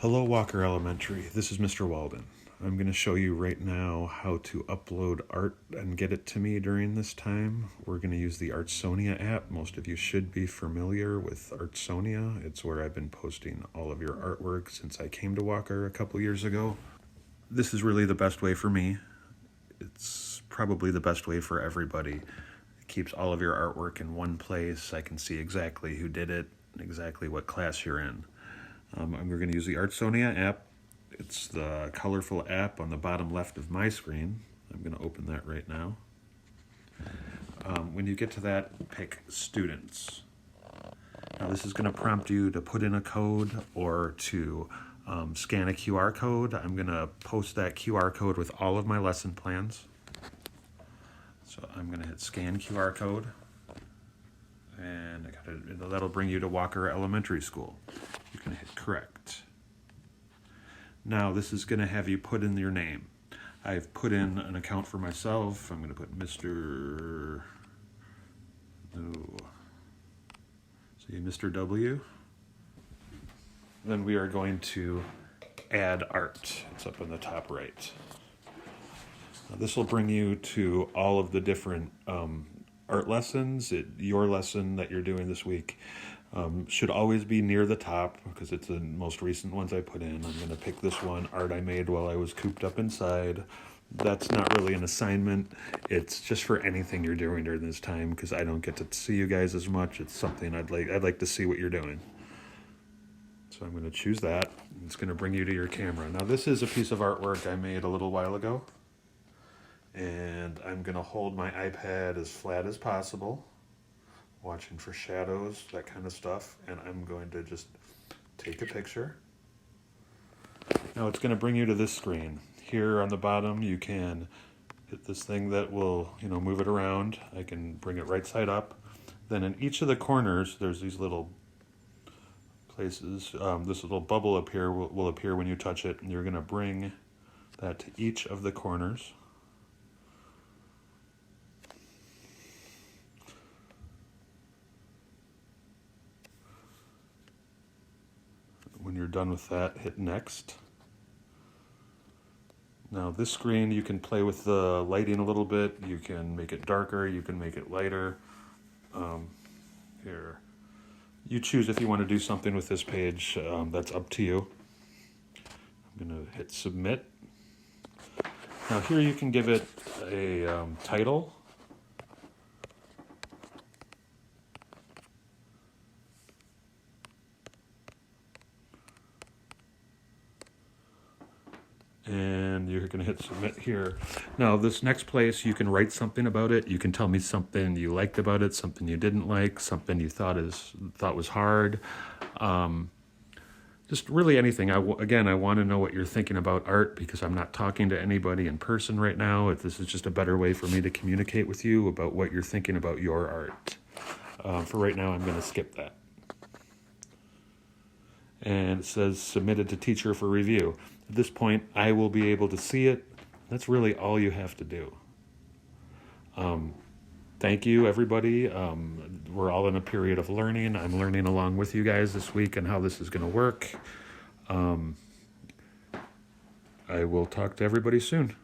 Hello Walker Elementary, this is Mr. Walden. I'm going to show you right now how to upload art and get it to me during this time. We're going to use the Artsonia app. Most of you should be familiar with Artsonia. It's where I've been posting all of your artwork since I came to Walker a couple years ago. This is really the best way for me. It's probably the best way for everybody. It keeps all of your artwork in one place. I can see exactly who did it, exactly what class you're in. We're going to use the Artsonia app. It's the colorful app on the bottom left of my screen. I'm going to open that right now. When you get to that, pick Students. Now this is going to prompt you to put in a code or to scan a QR code. I'm going to post that QR code with all of my lesson plans. So I'm going to hit Scan QR code. And that'll bring you to Walker Elementary School. You can hit Correct. Now this is going to have you put in your name. I've put in an account for myself. I'm going to put Mr. W. Then we are going to add art. It's up in the top right. Now, this will bring you to all of the different art lessons. Your lesson that you're doing this week should always be near the top because it's the most recent ones I put in. I'm going to pick this one, Art I Made While I Was Cooped Up Inside. That's not really an assignment. It's just for anything you're doing during this time because I don't get to see you guys as much. It's something I'd like to see what you're doing. So I'm going to choose that. It's going to bring you to your camera. Now this is a piece of artwork I made a little while ago. And I'm going to hold my iPad as flat as possible, watching for shadows, that kind of stuff, and I'm going to just take a picture. Now it's going to bring you to this screen. Here on the bottom you can hit this thing that will, move it around. I can bring it right side up. Then in each of the corners there's these little places. This little bubble up here will appear when you touch it, and you're going to bring that to each of the corners. When you're done with that, hit Next. Now this screen, you can play with the lighting a little bit. You can make it darker, you can make it lighter. Here, you choose if you want to do something with this page. That's up to you. I'm going to hit Submit. Now here you can give it a title. And you're going to hit Submit here. Now this next place, you can write something about it. You can tell me something you liked about it, something you didn't like, something you thought was hard. Just really anything. I want to know what you're thinking about art because I'm not talking to anybody in person right now. This is just a better way for me to communicate with you about what you're thinking about your art. For right now, I'm going to skip that. And it says submitted to teacher for review. At this point, I will be able to see it. That's really all you have to do. Thank you, everybody. We're all in a period of learning. I'm learning along with you guys this week on how this is going to work. I will talk to everybody soon.